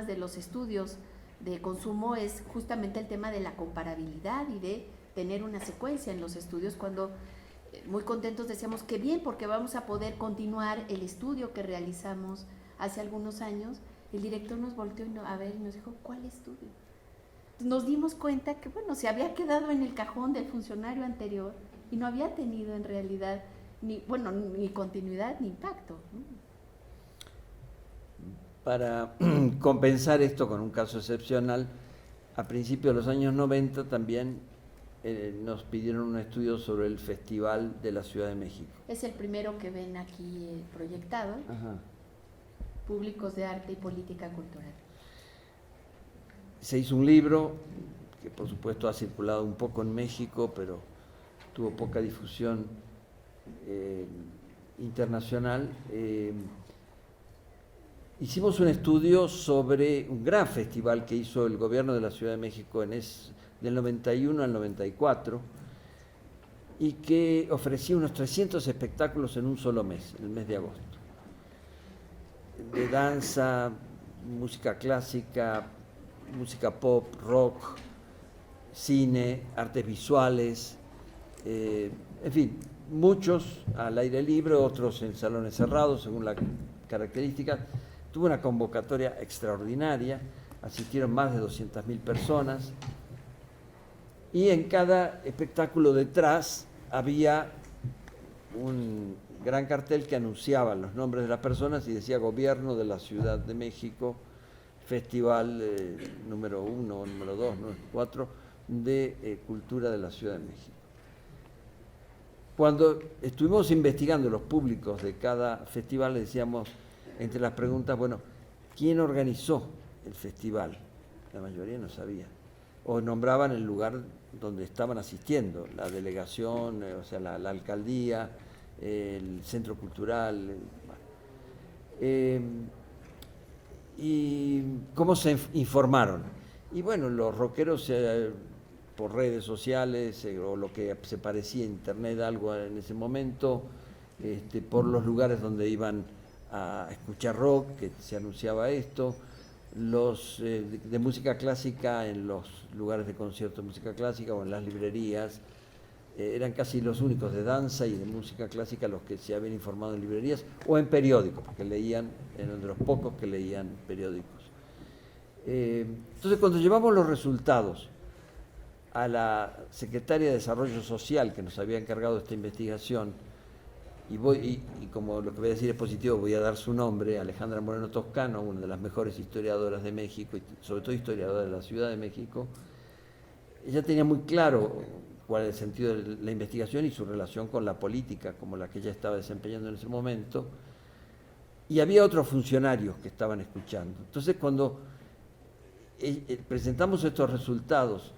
de los estudios de consumo es justamente el tema de la comparabilidad y de tener una secuencia en los estudios, cuando muy contentos decíamos que bien, porque vamos a poder continuar el estudio que realizamos hace algunos años. El director nos volteó a ver y nos dijo, ¿cuál estudio? Nos dimos cuenta que, bueno, se había quedado en el cajón del funcionario anterior y no había tenido en realidad ni continuidad ni impacto, ¿no? Para compensar esto con un caso excepcional, a principios de los años 90 también nos pidieron un estudio sobre el Festival de la Ciudad de México. Es el primero que ven aquí proyectado. Ajá. Públicos de Arte y Política Cultural. Se hizo un libro que por supuesto ha circulado un poco en México, pero tuvo poca difusión internacional. Hicimos un estudio sobre un gran festival que hizo el gobierno de la Ciudad de México del 91 al 94 y que ofrecía unos 300 espectáculos en un solo mes, el mes de agosto. De danza, música clásica, música pop, rock, cine, artes visuales, en fin, muchos al aire libre, otros en salones cerrados según las características. Tuvo una convocatoria extraordinaria, asistieron más de 200.000 personas y en cada espectáculo detrás había un gran cartel que anunciaba los nombres de las personas y decía Gobierno de la Ciudad de México, Festival número 1, número 2, número 4 de Cultura de la Ciudad de México. Cuando estuvimos investigando los públicos de cada festival, le decíamos, entre las preguntas, bueno, ¿quién organizó el festival? La mayoría no sabía. O nombraban el lugar donde estaban asistiendo, la delegación, o sea, la alcaldía, el centro cultural. ¿Y cómo se informaron? Y bueno, los rockeros por redes sociales o lo que se parecía a internet, algo en ese momento, por los lugares donde iban a escuchar rock, que se anunciaba esto, los de música clásica en los lugares de concierto de música clásica o en las librerías, eran casi los únicos de danza y de música clásica los que se habían informado en librerías o en periódicos, porque leían, eran de los pocos que leían periódicos. Entonces, cuando llevamos los resultados a la secretaria de Desarrollo Social que nos había encargado esta investigación, y como lo que voy a decir es positivo, voy a dar su nombre, Alejandra Moreno Toscano, una de las mejores historiadoras de México, y sobre todo historiadora de la Ciudad de México. Ella tenía muy claro cuál es el sentido de la investigación y su relación con la política, como la que ella estaba desempeñando en ese momento, y había otros funcionarios que estaban escuchando. Entonces, cuando presentamos estos resultados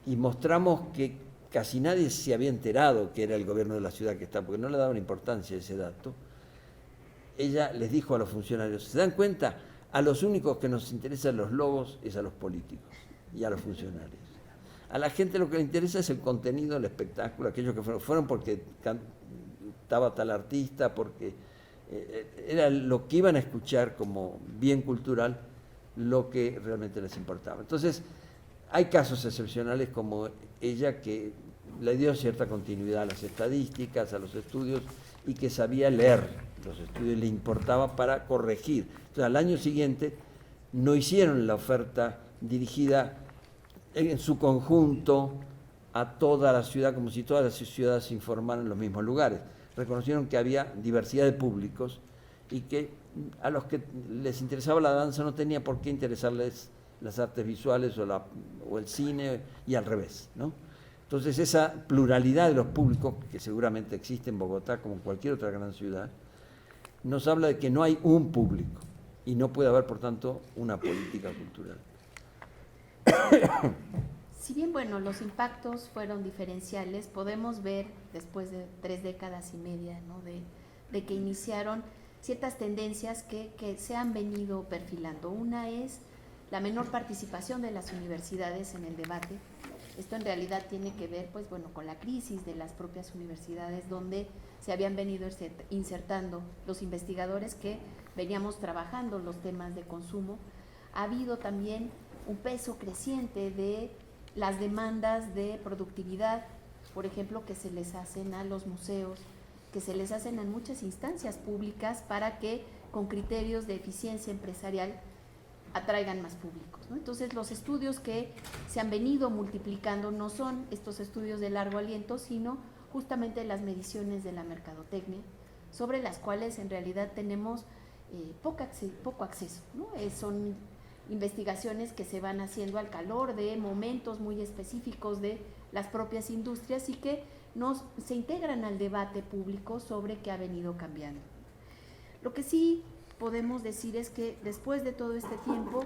y mostramos que casi nadie se había enterado que era el gobierno de la ciudad que está, porque no le daban importancia a ese dato, ella les dijo a los funcionarios, ¿se dan cuenta? A los únicos que nos interesan los logos es a los políticos y a los funcionarios. A la gente lo que le interesa es el contenido del espectáculo, aquellos que fueron porque cantaba tal artista, porque era lo que iban a escuchar como bien cultural, lo que realmente les importaba. Entonces, hay casos excepcionales como ella que le dio cierta continuidad a las estadísticas, a los estudios, y que sabía leer los estudios, le importaba para corregir. Entonces, al año siguiente no hicieron la oferta dirigida en su conjunto a toda la ciudad, como si todas las ciudades se informaran en los mismos lugares. Reconocieron que había diversidad de públicos y que a los que les interesaba la danza no tenía por qué interesarles las artes visuales o el cine, y al revés, ¿no? Entonces, esa pluralidad de los públicos, que seguramente existe en Bogotá como en cualquier otra gran ciudad, nos habla de que no hay un público y no puede haber, por tanto, una política cultural. Si bien, bueno, los impactos fueron diferenciales, podemos ver después de 3 décadas y media, ¿no?, de que iniciaron ciertas tendencias que se han venido perfilando. Una es la menor participación de las universidades en el debate. Esto en realidad tiene que ver, pues bueno, con la crisis de las propias universidades, donde se habían venido insertando los investigadores que veníamos trabajando los temas de consumo. ha habido también un peso creciente de las demandas de productividad, por ejemplo, que se les hacen a los museos, que se les hacen en muchas instancias públicas para que con criterios de eficiencia empresarial atraigan más públicos, ¿no? Entonces los estudios que se han venido multiplicando no son estos estudios de largo aliento, sino justamente las mediciones de la mercadotecnia, sobre las cuales en realidad tenemos poco acceso, ¿no? Son investigaciones que se van haciendo al calor de momentos muy específicos de las propias industrias y que se integran al debate público sobre qué ha venido cambiando. Lo que sí podemos decir es que después de todo este tiempo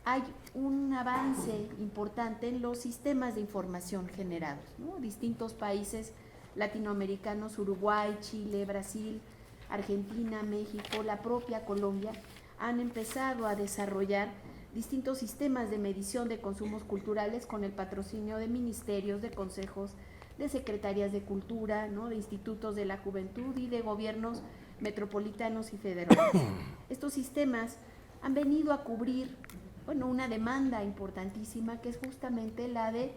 hay un avance importante en los sistemas de información generados, ¿no? Distintos países latinoamericanos, Uruguay, Chile, Brasil, Argentina, México, la propia Colombia, han empezado a desarrollar distintos sistemas de medición de consumos culturales con el patrocinio de ministerios, de consejos, de secretarías de cultura, ¿no? De institutos de la juventud y de gobiernos metropolitanos y federales. Estos sistemas han venido a cubrir, bueno, una demanda importantísima que es justamente la de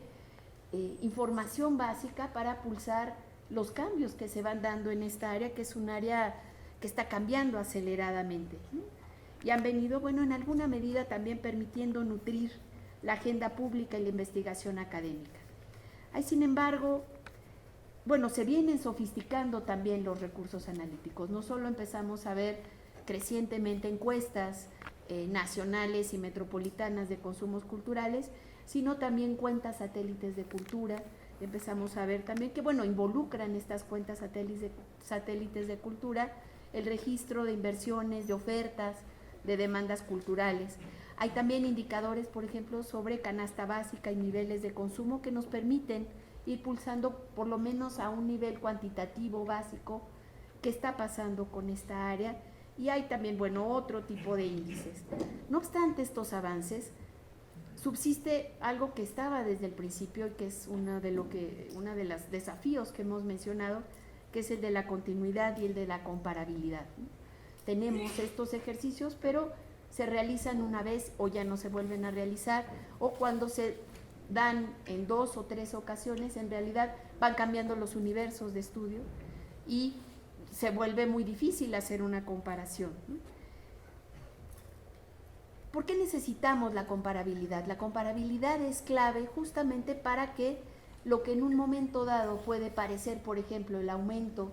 información básica para pulsar los cambios que se van dando en esta área, que es un área que está cambiando aceleradamente, ¿no? Y han venido, bueno, en alguna medida también permitiendo nutrir la agenda pública y la investigación académica. Hay, sin embargo, bueno, se vienen sofisticando también los recursos analíticos. No solo empezamos a ver crecientemente encuestas nacionales y metropolitanas de consumos culturales, sino también cuentas satélites de cultura. Empezamos a ver también que, bueno, involucran estas cuentas satélites de cultura el registro de inversiones, de ofertas, de demandas culturales. Hay también indicadores, por ejemplo, sobre canasta básica y niveles de consumo que nos permiten ir pulsando por lo menos a un nivel cuantitativo básico qué está pasando con esta área, y hay también, bueno, otro tipo de índices. No obstante estos avances, subsiste algo que estaba desde el principio y que es uno de los desafíos que hemos mencionado, que es el de la continuidad y el de la comparabilidad, ¿no? Tenemos estos ejercicios, pero se realizan una vez o ya no se vuelven a realizar, o cuando se dan en 2 o 3 ocasiones, en realidad van cambiando los universos de estudio y se vuelve muy difícil hacer una comparación, ¿no? ¿Por qué necesitamos la comparabilidad? La comparabilidad es clave justamente para que lo que en un momento dado puede parecer, por ejemplo, el aumento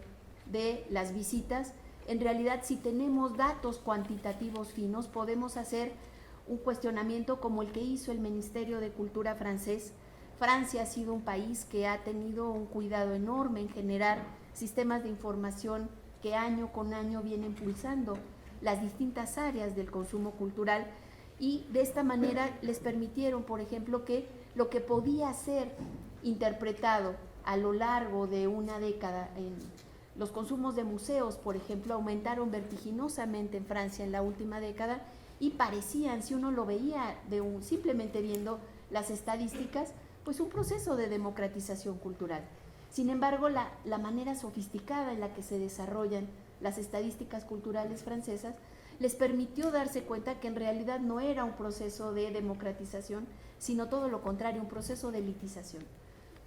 de las visitas, en realidad, si tenemos datos cuantitativos finos, podemos hacer un cuestionamiento como el que hizo el Ministerio de Cultura francés. Francia ha sido un país que ha tenido un cuidado enorme en generar sistemas de información que año con año vienen impulsando las distintas áreas del consumo cultural, y de esta manera les permitieron, por ejemplo, que lo que podía ser interpretado a lo largo de una década en los consumos de museos, por ejemplo, aumentaron vertiginosamente en Francia en la última década y parecían, si uno lo veía simplemente viendo las estadísticas, pues un proceso de democratización cultural. Sin embargo, la manera sofisticada en la que se desarrollan las estadísticas culturales francesas les permitió darse cuenta que en realidad no era un proceso de democratización, sino todo lo contrario, un proceso de elitización.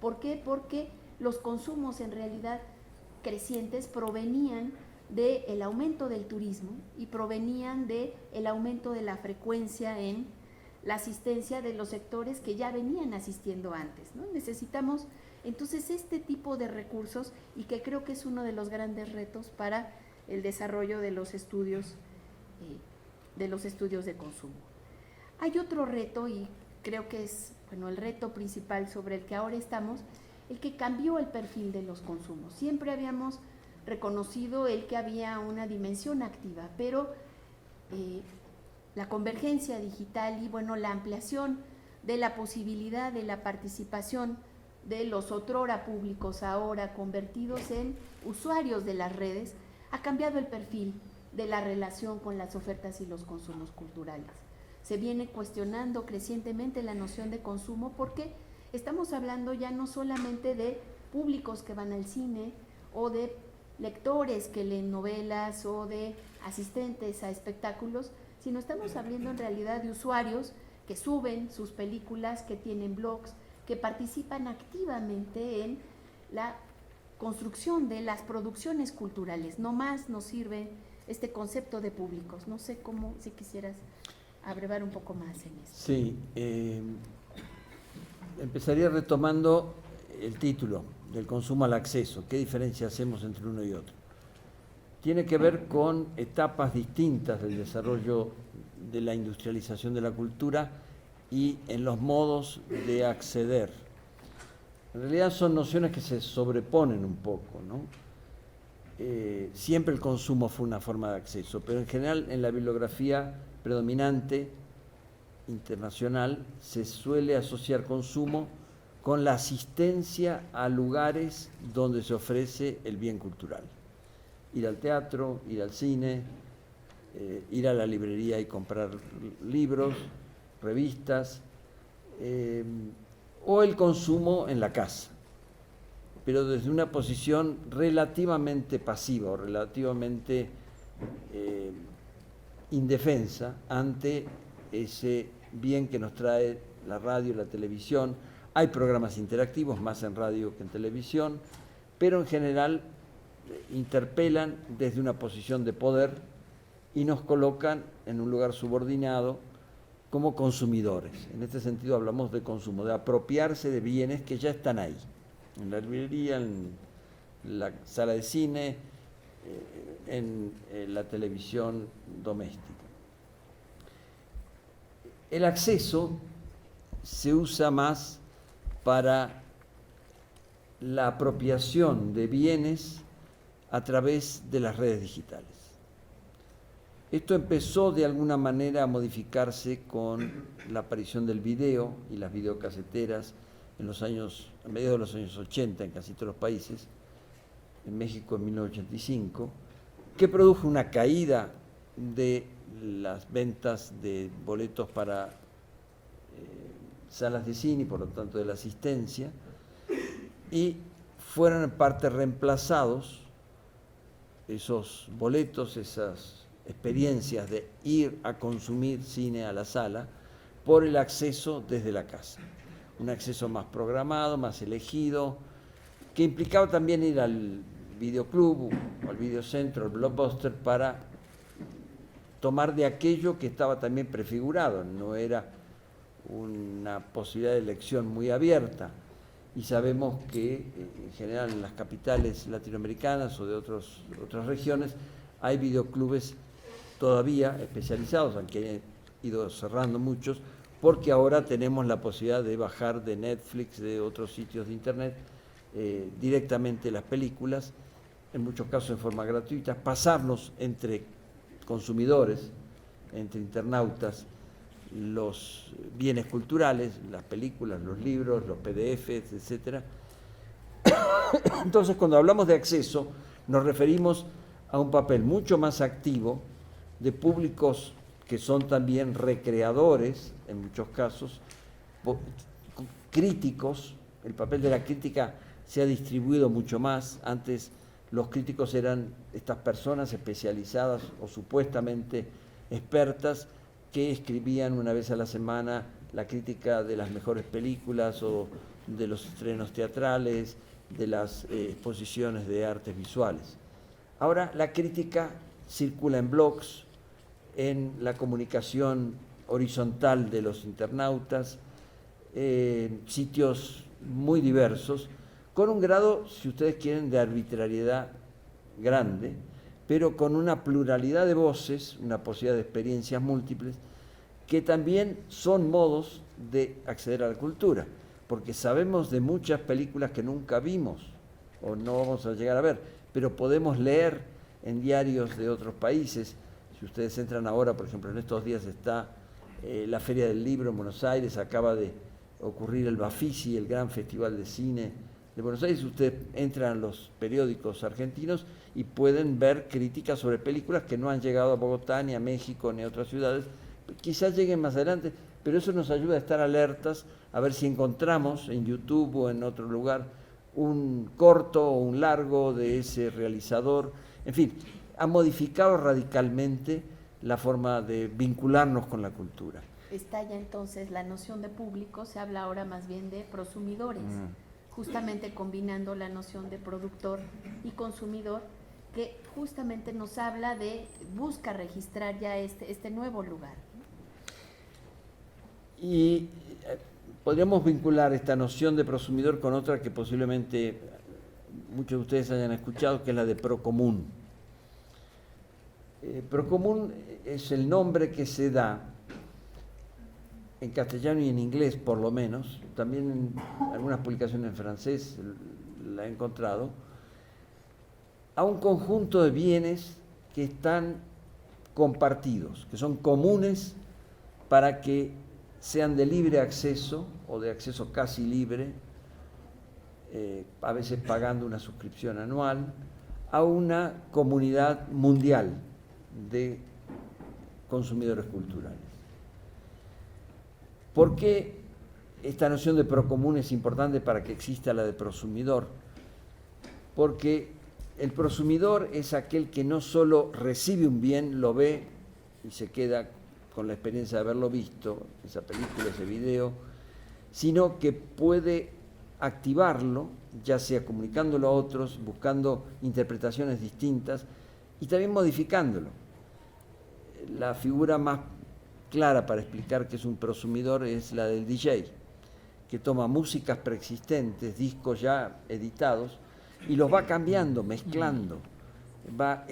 ¿Por qué? Porque los consumos en realidad crecientes provenían del aumento del turismo y provenían del aumento de la frecuencia en la asistencia de los sectores que ya venían asistiendo antes, ¿no? Necesitamos entonces este tipo de recursos, y que creo que es uno de los grandes retos para el desarrollo de los estudios de consumo. Hay otro reto, y creo que es, bueno, el reto principal sobre el que ahora estamos, el que cambió el perfil de los consumos. Siempre habíamos reconocido el que había una dimensión activa, pero la convergencia digital y, bueno, la ampliación de la posibilidad de la participación de los otrora públicos ahora convertidos en usuarios de las redes ha cambiado el perfil de la relación con las ofertas y los consumos culturales. Se viene cuestionando crecientemente la noción de consumo porque estamos hablando ya no solamente de públicos que van al cine o de lectores que leen novelas o de asistentes a espectáculos, sino estamos hablando en realidad de usuarios que suben sus películas, que tienen blogs, que participan activamente en la construcción de las producciones culturales. No más nos sirve este concepto de públicos. No sé cómo, si quisieras abrevar un poco más en eso. Sí, empezaría retomando el título del consumo al acceso. ¿Qué diferencia hacemos entre uno y otro? Tiene que ver con etapas distintas del desarrollo de la industrialización de la cultura y en los modos de acceder. En realidad son nociones que se sobreponen un poco, ¿no? Siempre el consumo fue una forma de acceso, pero en general en la bibliografía predominante internacional se suele asociar consumo con la asistencia a lugares donde se ofrece el bien cultural. Ir al teatro, ir al cine, ir a la librería y comprar libros, revistas, o el consumo en la casa, pero desde una posición relativamente pasiva o relativamente indefensa ante ese bien que nos trae la radio y la televisión. Hay programas interactivos, más en radio que en televisión, pero en general interpelan desde una posición de poder y nos colocan en un lugar subordinado como consumidores. En este sentido hablamos de consumo, de apropiarse de bienes que ya están ahí, en la librería, en la sala de cine, en la televisión doméstica. El acceso se usa más para la apropiación de bienes a través de las redes digitales. Esto empezó de alguna manera a modificarse con la aparición del video y las videocaseteras a mediados de los años 80 en casi todos los países, en México en 1985, que produjo una caída de las ventas de boletos para salas de cine y por lo tanto de la asistencia, y fueron en parte reemplazados esos boletos, esas experiencias de ir a consumir cine a la sala, por el acceso desde la casa. Un acceso más programado, más elegido, que implicaba también ir al videoclub o al videocentro, al Blockbuster, para tomar de aquello que estaba también prefigurado. No era una posibilidad de elección muy abierta. Y sabemos que en general en las capitales latinoamericanas o de otras regiones hay videoclubes todavía especializados, aunque han ido cerrando muchos, porque ahora tenemos la posibilidad de bajar de Netflix, de otros sitios de internet, directamente las películas, en muchos casos en forma gratuita, pasarnos entre consumidores, entre internautas, los bienes culturales, las películas, los libros, los PDFs, etc. Entonces, cuando hablamos de acceso, nos referimos a un papel mucho más activo de públicos que son también recreadores, en muchos casos, críticos. El papel de la crítica se ha distribuido mucho más. Antes los críticos eran estas personas especializadas o supuestamente expertas que escribían una vez a la semana la crítica de las mejores películas o de los estrenos teatrales, de las exposiciones de artes visuales. Ahora la crítica circula en blogs, en la comunicación horizontal de los internautas, en sitios muy diversos, con un grado, si ustedes quieren, de arbitrariedad grande, pero con una pluralidad de voces, una posibilidad de experiencias múltiples, que también son modos de acceder a la cultura, porque sabemos de muchas películas que nunca vimos o no vamos a llegar a ver, pero podemos leer en diarios de otros países. Si ustedes entran ahora, por ejemplo, en estos días está la Feria del Libro en Buenos Aires, acaba de ocurrir el Bafisi, el gran festival de cine de Buenos Aires. Ustedes entran a los periódicos argentinos y pueden ver críticas sobre películas que no han llegado a Bogotá, ni a México, ni a otras ciudades. Quizás lleguen más adelante, pero eso nos ayuda a estar alertas, a ver si encontramos en YouTube o en otro lugar un corto o un largo de ese realizador. En fin, ha modificado radicalmente la forma de vincularnos con la cultura. Está ya entonces la noción de público, se habla ahora más bien de prosumidores, justamente combinando la noción de productor y consumidor, que justamente nos habla de, busca registrar ya este nuevo lugar. Y podríamos vincular esta noción de prosumidor con otra que posiblemente muchos de ustedes hayan escuchado, que es la de procomún. Procomún es el nombre que se da en castellano y en inglés, por lo menos, también en algunas publicaciones en francés la he encontrado, a un conjunto de bienes que están compartidos, que son comunes para que sean de libre acceso o de acceso casi libre, a veces pagando una suscripción anual, a una comunidad mundial de consumidores culturales. ¿Por qué esta noción de procomún es importante para que exista la de prosumidor? Porque el prosumidor es aquel que no solo recibe un bien, lo ve y se queda con la experiencia de haberlo visto, esa película, ese video, sino que puede activarlo, ya sea comunicándolo a otros, buscando interpretaciones distintas y también modificándolo. La figura más clara para explicar que es un prosumidor es la del DJ, que toma músicas preexistentes, discos ya editados, y los va cambiando, mezclando, va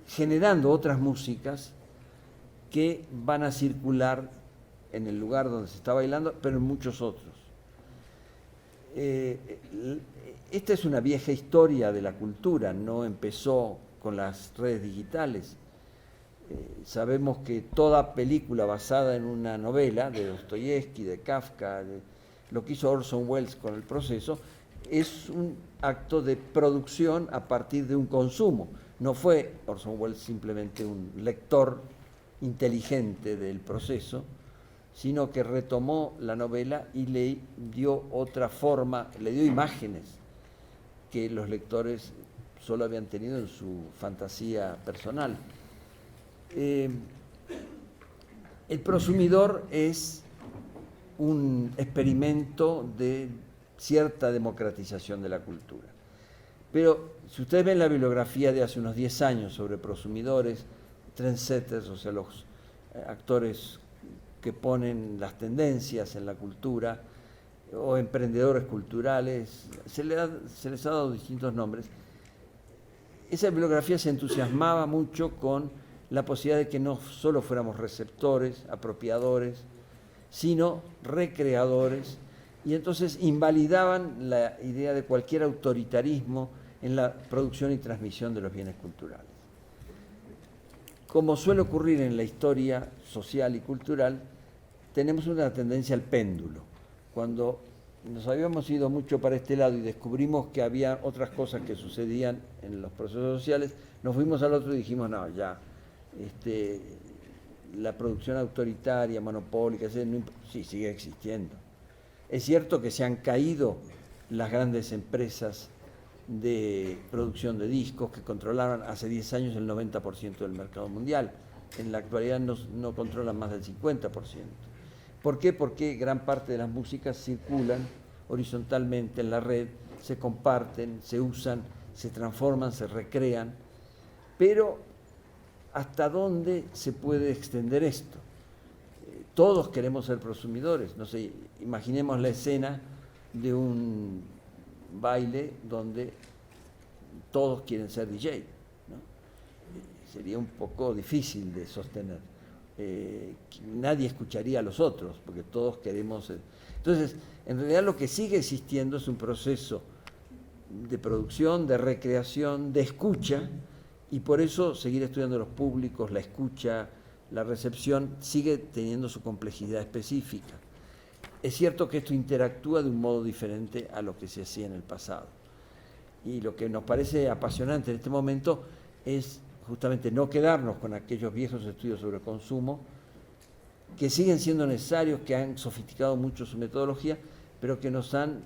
generando otras músicas que van a circular en el lugar donde se está bailando, pero en muchos otros. Esta es una vieja historia de la cultura, no empezó con las redes digitales. Sabemos que toda película basada en una novela de Dostoyevsky, de Kafka, de lo que hizo Orson Welles con El Proceso, es un acto de producción a partir de un consumo. No fue Orson Welles simplemente un lector inteligente del Proceso, sino que retomó la novela y le dio otra forma, le dio imágenes que los lectores solo habían tenido en su fantasía personal. El prosumidor es un experimento de cierta democratización de la cultura. Pero si ustedes ven la bibliografía de hace unos 10 años sobre prosumidores, trendsetters, o sea, los actores que ponen las tendencias en la cultura, o emprendedores culturales, se les ha dado distintos nombres. Esa bibliografía se entusiasmaba mucho con la posibilidad de que no solo fuéramos receptores, apropiadores, sino recreadores, y entonces invalidaban la idea de cualquier autoritarismo en la producción y transmisión de los bienes culturales. Como suele ocurrir en la historia social y cultural, tenemos una tendencia al péndulo. Cuando nos habíamos ido mucho para este lado y descubrimos que había otras cosas que sucedían en los procesos sociales, nos fuimos al otro y dijimos, no, ya, la producción autoritaria, monopólica, sí, sigue existiendo. Es cierto que se han caído las grandes empresas de producción de discos que controlaban hace 10 años el 90% del mercado mundial. En la actualidad no controlan más del 50%. ¿Por qué? Porque gran parte de las músicas circulan horizontalmente en la red, se comparten, se usan, se transforman, se recrean, pero ¿hasta dónde se puede extender esto? Todos queremos ser prosumidores, no sé, imaginemos la escena de un baile donde todos quieren ser DJ, ¿no? Sería un poco difícil de sostener. Nadie escucharía a los otros, porque todos queremos... Entonces, en realidad lo que sigue existiendo es un proceso de producción, de recreación, de escucha, y por eso seguir estudiando los públicos, la escucha, la recepción, sigue teniendo su complejidad específica. Es cierto que esto interactúa de un modo diferente a lo que se hacía en el pasado. Y lo que nos parece apasionante en este momento es justamente no quedarnos con aquellos viejos estudios sobre consumo, que siguen siendo necesarios, que han sofisticado mucho su metodología, pero que nos han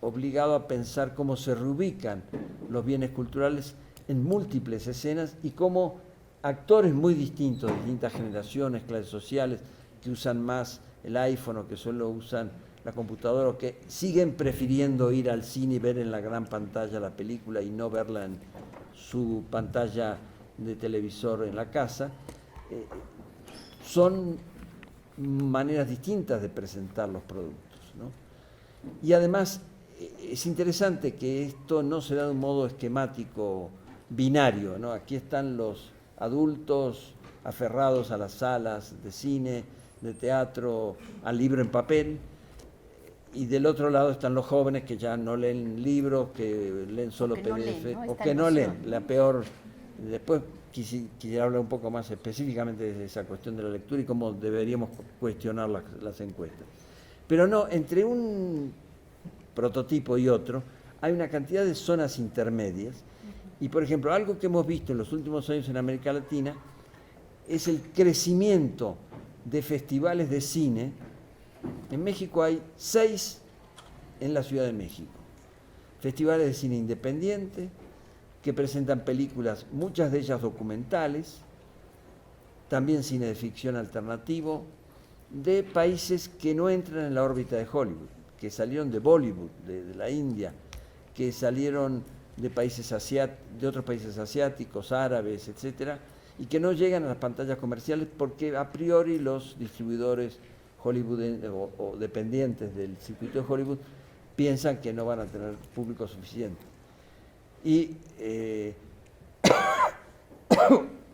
obligado a pensar cómo se reubican los bienes culturales en múltiples escenas y cómo actores muy distintos, de distintas generaciones, clases sociales, que usan más el iPhone o que solo usan la computadora o que siguen prefiriendo ir al cine y ver en la gran pantalla la película y no verla en su pantalla de televisor en la casa, son maneras distintas de presentar los productos, ¿no? Y además es interesante que esto no se da de un modo esquemático, binario, ¿no? Aquí están los adultos aferrados a las salas de cine, de teatro, al libro en papel, y del otro lado están los jóvenes que ya no leen libros, que leen solo PDF, no leen, ¿no? o que no leen, la peor. Después quisiera hablar un poco más específicamente de esa cuestión de la lectura y cómo deberíamos cuestionar las encuestas. Pero no, entre un prototipo y otro hay una cantidad de zonas intermedias y, por ejemplo, algo que hemos visto en los últimos años en América Latina es el crecimiento de festivales de cine. En México hay 6 en la Ciudad de México, festivales de cine independiente que presentan películas, muchas de ellas documentales, también cine de ficción alternativo, de países que no entran en la órbita de Hollywood, que salieron de Bollywood, de la India, que salieron de países de otros países asiáticos, árabes, etcétera, y que no llegan a las pantallas comerciales porque a priori los distribuidores Hollywood o dependientes del circuito de Hollywood piensan que no van a tener público suficiente. Y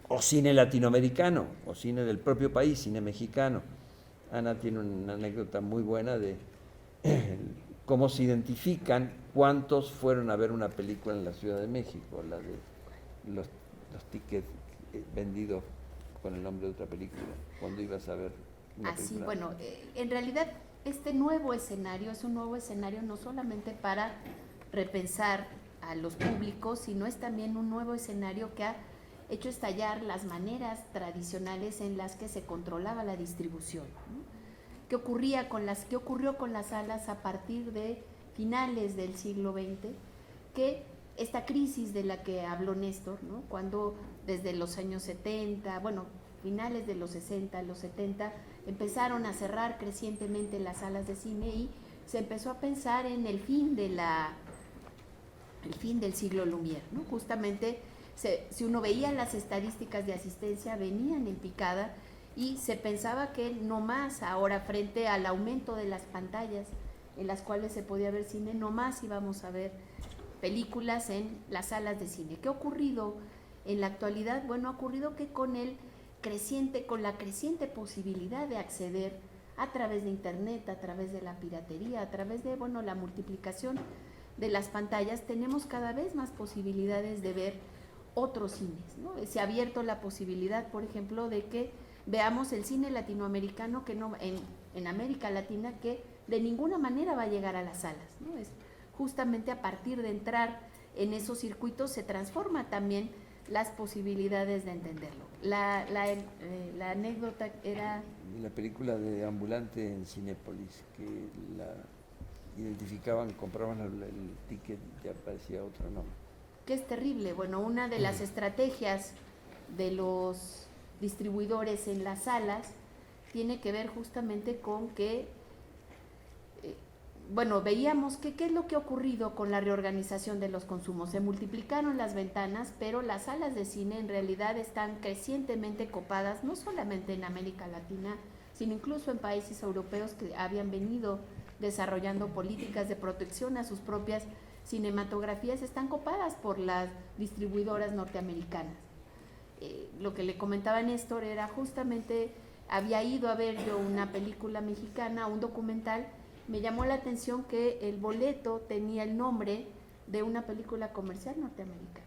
o cine latinoamericano, o cine del propio país, cine mexicano. Ana tiene una anécdota muy buena de cómo se identifican cuántos fueron a ver una película en la Ciudad de México, la de los tickets vendidos con el nombre de otra película, cuando ibas a ver una película. Así, bueno, en realidad este nuevo escenario es un nuevo escenario no solamente para repensar a los públicos, sino es también un nuevo escenario que ha hecho estallar las maneras tradicionales en las que se controlaba la distribución, ¿no? ¿Qué ocurrió con las salas a partir de finales del siglo XX? Que esta crisis de la que habló Néstor, ¿no? Cuando desde los años 70, bueno, finales de los 60, los 70, empezaron a cerrar crecientemente las salas de cine y se empezó a pensar en el fin del siglo Lumière, ¿no? Justamente, si uno veía las estadísticas de asistencia, venían en picada y se pensaba que no más ahora, frente al aumento de las pantallas en las cuales se podía ver cine, no más íbamos a ver películas en las salas de cine. ¿Qué ha ocurrido en la actualidad? Bueno, ha ocurrido que con la creciente posibilidad de acceder a través de internet, a través de la piratería, a través de, bueno, la multiplicación de las pantallas, tenemos cada vez más posibilidades de ver otros cines, ¿no? Se ha abierto la posibilidad, por ejemplo, de que veamos el cine latinoamericano que no, en América Latina, que de ninguna manera va a llegar a las salas, ¿no? Es justamente a partir de entrar en esos circuitos se transforma también las posibilidades de entenderlo. La anécdota era... La película de Ambulante en Cinépolis, que la identificaban, compraban el ticket y ya aparecía otro nombre. Que es terrible. Bueno, una de las estrategias de los distribuidores en las salas tiene que ver justamente con que, bueno, veíamos que qué es lo que ha ocurrido con la reorganización de los consumos. Se multiplicaron las ventanas, pero las salas de cine en realidad están crecientemente copadas, no solamente en América Latina, sino incluso en países europeos que habían venido desarrollando políticas de protección a sus propias cinematografías, están copadas por las distribuidoras norteamericanas. Lo que le comentaba a Néstor era justamente, había ido a ver yo una película mexicana, un documental, me llamó la atención que el boleto tenía el nombre de una película comercial norteamericana.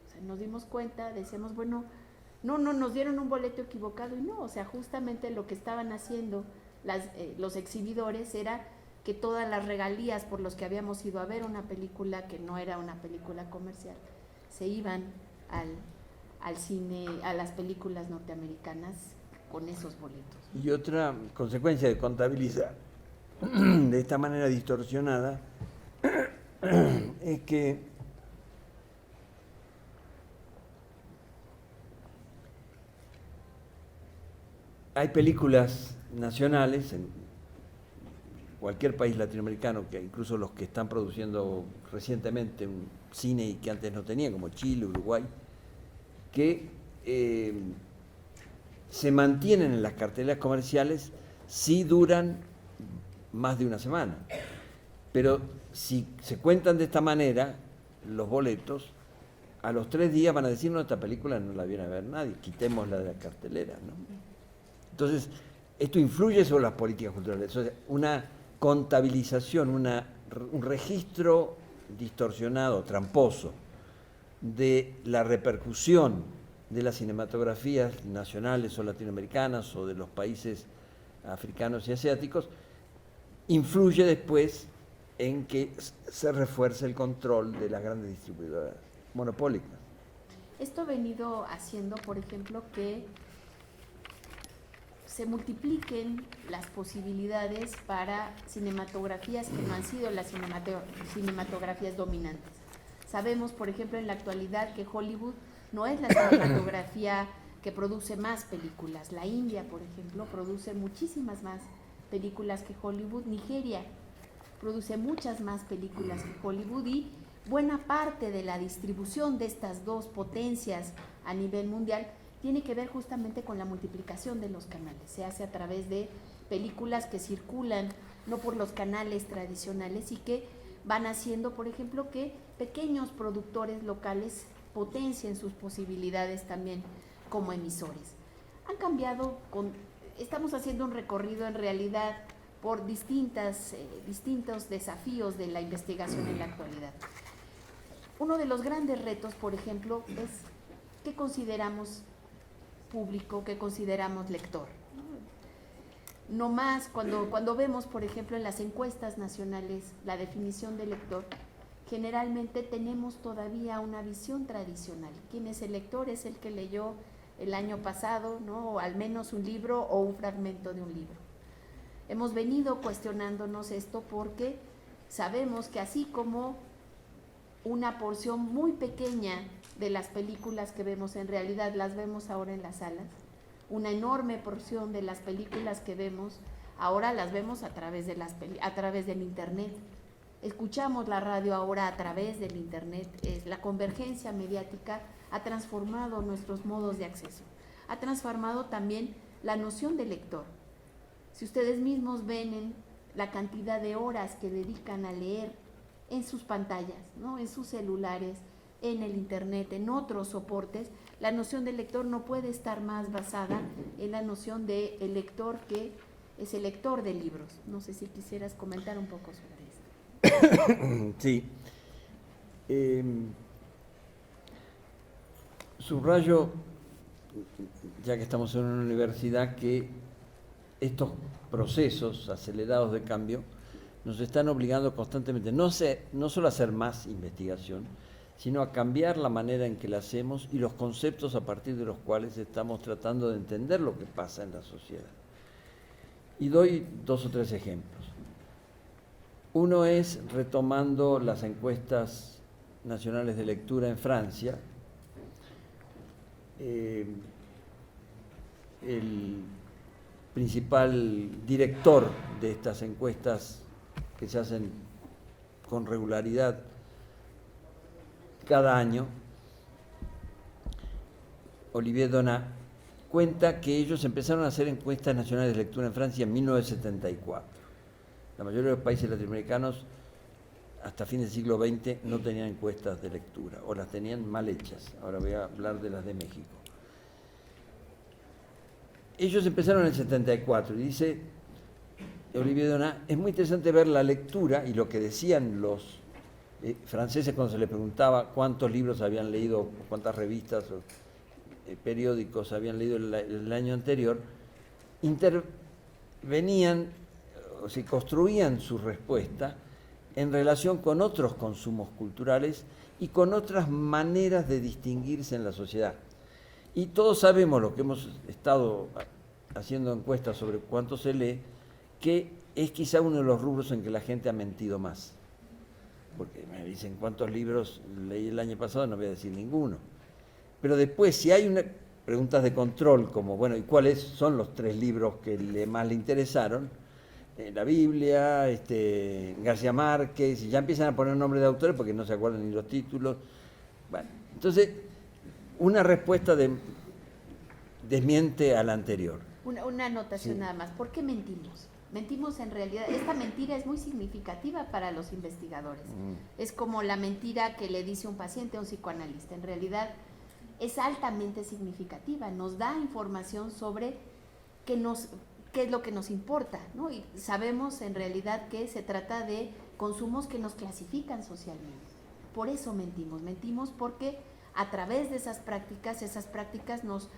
O sea, nos dimos cuenta, decíamos, bueno, no nos dieron un boleto equivocado, y no, o sea, justamente lo que estaban haciendo los exhibidores era que todas las regalías por los que habíamos ido a ver una película que no era una película comercial, se iban al cine, a las películas norteamericanas con esos boletos. Y otra consecuencia de contabilizar de esta manera distorsionada es que hay películas nacionales en cualquier país latinoamericano, que incluso los que están produciendo recientemente un cine y que antes no tenían, como Chile, Uruguay, que se mantienen en las carteleras comerciales si duran más de una semana. Pero si se cuentan de esta manera, los boletos, a los 3 días van a decir, no, esta película no la viene a ver nadie, quitémosla de la cartelera, ¿no? Entonces, esto influye sobre las políticas culturales. O sea, una contabilización, un registro distorsionado, tramposo, de la repercusión de las cinematografías nacionales o latinoamericanas o de los países africanos y asiáticos, influye después en que se refuerce el control de las grandes distribuidoras monopólicas. Esto ha venido haciendo, por ejemplo, que se multipliquen las posibilidades para cinematografías que no han sido las cinematografías dominantes. Sabemos, por ejemplo, en la actualidad que Hollywood no es la cinematografía que produce más películas. La India, por ejemplo, produce muchísimas más películas que Hollywood. Nigeria produce muchas más películas que Hollywood, y buena parte de la distribución de estas dos potencias a nivel mundial tiene que ver justamente con la multiplicación de los canales. Se hace a través de películas que circulan no por los canales tradicionales y que van haciendo, por ejemplo, que pequeños productores locales potencien sus posibilidades también como emisores. Han cambiado, estamos haciendo un recorrido en realidad por distintos desafíos de la investigación en la actualidad. Uno de los grandes retos, por ejemplo, es qué consideramos público, qué consideramos lector. No más cuando vemos, por ejemplo, en las encuestas nacionales la definición de lector, generalmente tenemos todavía una visión tradicional. ¿Quién es el lector? Es el que leyó el año pasado, ¿no? O al menos un libro o un fragmento de un libro. Hemos venido cuestionándonos esto porque sabemos que así como una porción muy pequeña de las películas que vemos en realidad las vemos ahora en las salas, una enorme porción de las películas que vemos ahora las vemos a través del internet. Escuchamos la radio ahora a través del internet. La convergencia mediática ha transformado nuestros modos de acceso, ha transformado también la noción de lector. Si ustedes mismos ven la cantidad de horas que dedican a leer en sus pantallas, ¿no? En sus celulares, en el internet, en otros soportes, la noción del lector no puede estar más basada en la noción del lector que es el lector de libros. No sé si quisieras comentar un poco sobre esto. Sí. Subrayo, ya que estamos en una universidad, que estos procesos acelerados de cambio nos están obligando constantemente no solo a hacer más investigación, sino a cambiar la manera en que la hacemos y los conceptos a partir de los cuales estamos tratando de entender lo que pasa en la sociedad. Y doy 2 o 3 ejemplos. Uno es retomando las encuestas nacionales de lectura en Francia. El principal director de estas encuestas que se hacen con regularidad cada año, Olivier Donat, cuenta que ellos empezaron a hacer encuestas nacionales de lectura en Francia en 1974. La mayoría de los países latinoamericanos hasta fines del siglo XX no tenían encuestas de lectura, o las tenían mal hechas. Ahora voy a hablar de las de México. Ellos empezaron en el 74 y dice Olivier Donat, es muy interesante ver la lectura y lo que decían los franceses cuando se les preguntaba cuántos libros habían leído, cuántas revistas o periódicos habían leído el año anterior, intervenían, o sea, construían su respuesta en relación con otros consumos culturales y con otras maneras de distinguirse en la sociedad. Y todos sabemos, lo que hemos estado haciendo encuestas sobre cuánto se lee, que es quizá uno de los rubros en que la gente ha mentido más. Porque me dicen cuántos libros leí el año pasado, no voy a decir ninguno. Pero después, si hay preguntas de control, como, bueno, ¿y cuáles son los 3 libros que más le interesaron? La Biblia, García Márquez, y ya empiezan a poner nombres de autores porque no se acuerdan ni los títulos. Bueno, entonces, una respuesta desmiente a la anterior. Una anotación nada más. ¿Por qué mentimos? Mentimos en realidad, esta mentira es muy significativa para los investigadores. Es como la mentira que le dice un paciente a un psicoanalista. En realidad es altamente significativa, nos da información sobre qué es lo que nos importa, ¿no? Y sabemos en realidad que se trata de consumos que nos clasifican socialmente. Por eso mentimos porque a través de esas prácticas nos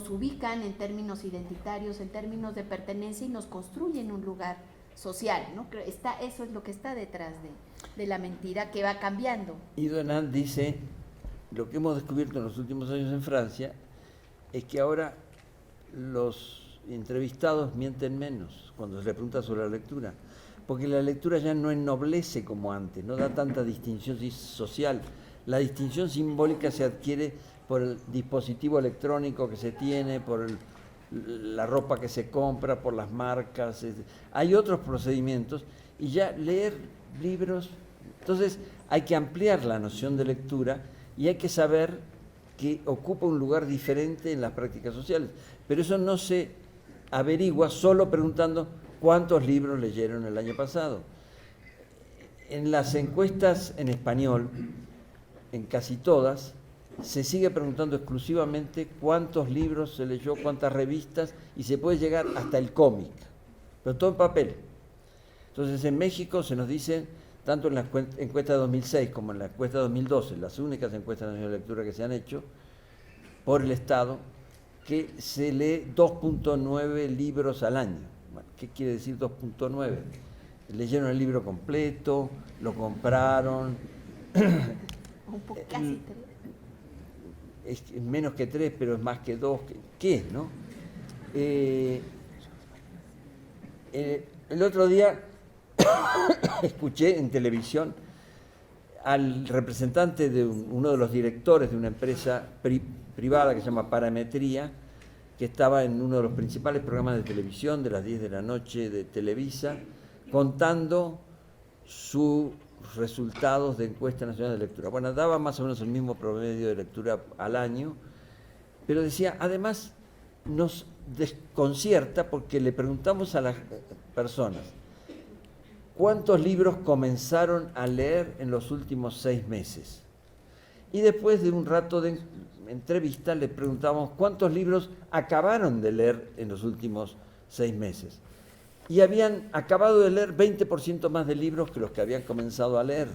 ubican en términos identitarios, en términos de pertenencia y nos construyen un lugar social, ¿no? Eso es lo que está detrás de la mentira que va cambiando. Y Donat dice, lo que hemos descubierto en los últimos años en Francia es que ahora los entrevistados mienten menos cuando se les pregunta sobre la lectura, porque la lectura ya no ennoblece como antes, no da tanta distinción social. La distinción simbólica se adquiere por el dispositivo electrónico que se tiene, por la ropa que se compra, por las marcas. Hay otros procedimientos y ya leer libros. Entonces hay que ampliar la noción de lectura y hay que saber que ocupa un lugar diferente en las prácticas sociales. Pero eso no se averigua solo preguntando cuántos libros leyeron el año pasado. En las encuestas en español, en casi todas, se sigue preguntando exclusivamente cuántos libros se leyó, cuántas revistas, y se puede llegar hasta el cómic, pero todo en papel. Entonces en México se nos dice, tanto en la encuesta de 2006 como en la encuesta de 2012, las únicas encuestas de lectura que se han hecho por el Estado, que se lee 2.9 libros al año. Bueno, ¿qué quiere decir 2.9? Leyeron el libro completo, lo compraron. Un poco, casi 3. Es menos que 3, pero es más que 2. ¿Qué es, no? El otro día escuché en televisión al representante de uno de los directores de una empresa privada que se llama Parametría, que estaba en uno de los principales programas de televisión de las 10 de la noche de Televisa, contando sus resultados de encuesta nacional de lectura. Bueno, daba más o menos el mismo promedio de lectura al año, pero decía, además nos desconcierta porque le preguntamos a las personas cuántos libros comenzaron a leer en los últimos 6 meses. Y después de un rato de entrevista le preguntamos cuántos libros acabaron de leer en los últimos 6 meses. Y habían acabado de leer 20% más de libros que los que habían comenzado a leer.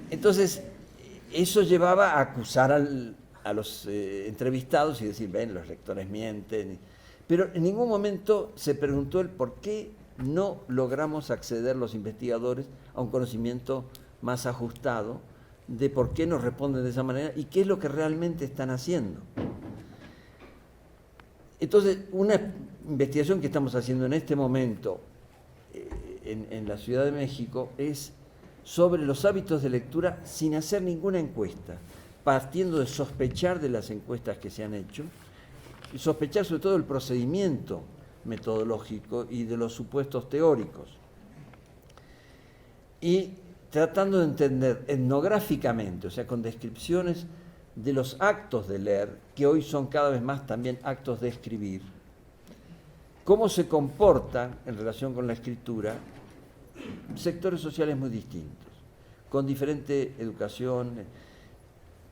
Entonces, eso llevaba a acusar a los entrevistados y decir, ven, los lectores mienten. Pero en ningún momento se preguntó el por qué no logramos acceder los investigadores a un conocimiento más ajustado de por qué nos responden de esa manera y qué es lo que realmente están haciendo. Entonces, una investigación que estamos haciendo en este momento en la Ciudad de México es sobre los hábitos de lectura sin hacer ninguna encuesta, partiendo de sospechar de las encuestas que se han hecho y sospechar sobre todo el procedimiento metodológico y de los supuestos teóricos. Y tratando de entender etnográficamente, o sea, con descripciones de los actos de leer, que hoy son cada vez más también actos de escribir, cómo se comportan en relación con la escritura sectores sociales muy distintos, con diferente educación.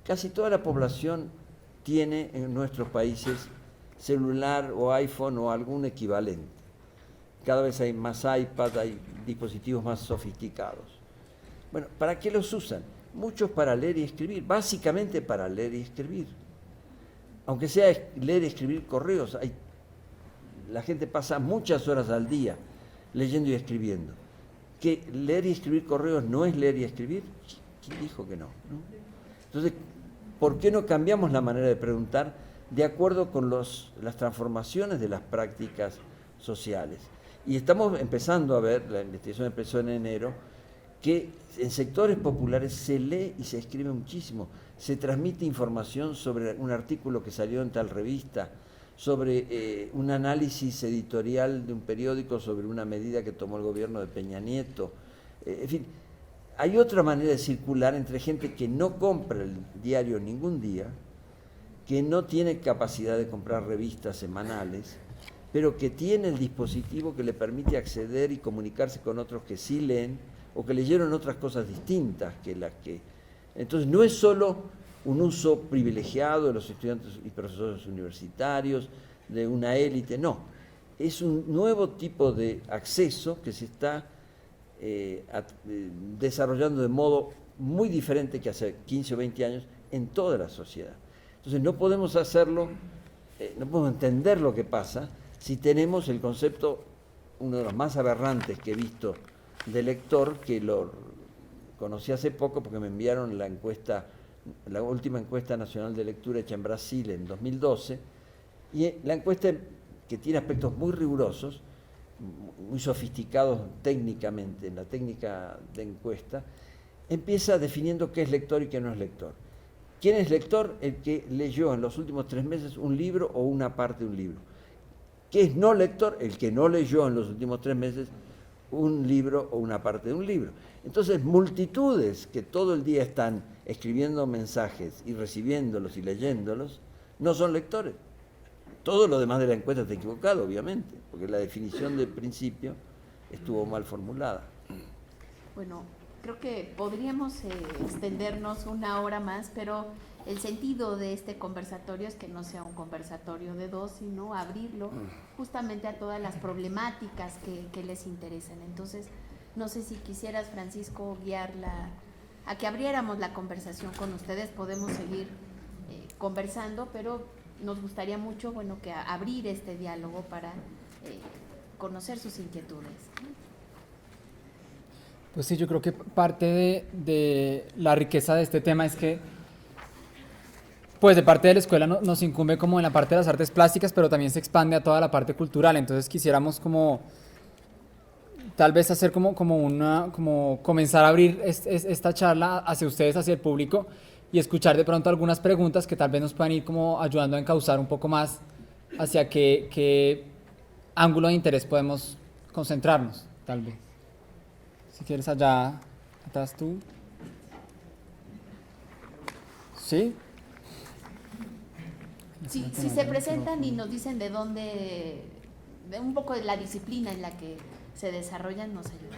Casi toda la población tiene en nuestros países celular o iPhone o algún equivalente. Cada vez hay más iPad, hay dispositivos más sofisticados. Bueno, ¿para qué los usan? Muchos para leer y escribir, básicamente para leer y escribir. Aunque sea leer y escribir correos, la gente pasa muchas horas al día leyendo y escribiendo. ¿Que leer y escribir correos no es leer y escribir? ¿Quién dijo que no? Entonces, ¿por qué no cambiamos la manera de preguntar de acuerdo con las transformaciones de las prácticas sociales? Y estamos empezando a ver, la investigación empezó en enero, que en sectores populares se lee y se escribe muchísimo, se transmite información sobre un artículo que salió en tal revista, sobre un análisis editorial de un periódico sobre una medida que tomó el gobierno de Peña Nieto. En fin, hay otra manera de circular entre gente que no compra el diario ningún día, que no tiene capacidad de comprar revistas semanales, pero que tiene el dispositivo que le permite acceder y comunicarse con otros que sí leen o que leyeron otras cosas distintas que las que... Entonces no es solo un uso privilegiado de los estudiantes y profesores universitarios, de una élite, no. Es un nuevo tipo de acceso que se está desarrollando de modo muy diferente que hace 15 o 20 años en toda la sociedad. Entonces no podemos hacerlo, no podemos entender lo que pasa si tenemos el concepto, uno de los más aberrantes que he visto de lector, que lo conocí hace poco porque me enviaron la encuesta, la última encuesta nacional de lectura hecha en Brasil en 2012, y la encuesta, que tiene aspectos muy rigurosos, muy sofisticados técnicamente, en la técnica de encuesta, empieza definiendo qué es lector y qué no es lector. ¿Quién es lector? El que leyó en los últimos 3 meses un libro o una parte de un libro. ¿Qué es no lector? El que no leyó en los últimos 3 meses un libro o una parte de un libro. Entonces, multitudes que todo el día están escribiendo mensajes y recibiéndolos y leyéndolos, no son lectores. Todo lo demás de la encuesta está equivocado, obviamente, porque la definición del principio estuvo mal formulada. Bueno, creo que podríamos extendernos 1 hora más, pero el sentido de este conversatorio es que no sea un conversatorio de 2, sino abrirlo justamente a todas las problemáticas que les interesen. Entonces, no sé si quisieras, Francisco, guiarla a que abriéramos la conversación con ustedes. Podemos seguir conversando, pero nos gustaría mucho, bueno, que abrir este diálogo para conocer sus inquietudes. Pues sí, yo creo que parte de la riqueza de este tema es que, pues de parte de la escuela nos incumbe como en la parte de las artes plásticas, pero también se expande a toda la parte cultural. Entonces quisiéramos como tal vez hacer como comenzar a abrir esta charla hacia ustedes, hacia el público, y escuchar de pronto algunas preguntas que tal vez nos puedan ir como ayudando a encauzar un poco más hacia qué ángulo de interés podemos concentrarnos, tal vez. Si quieres, allá atrás tú. ¿Sí? Si se presentan y nos dicen de dónde, de un poco de la disciplina en la que se desarrollan, nos ayuda.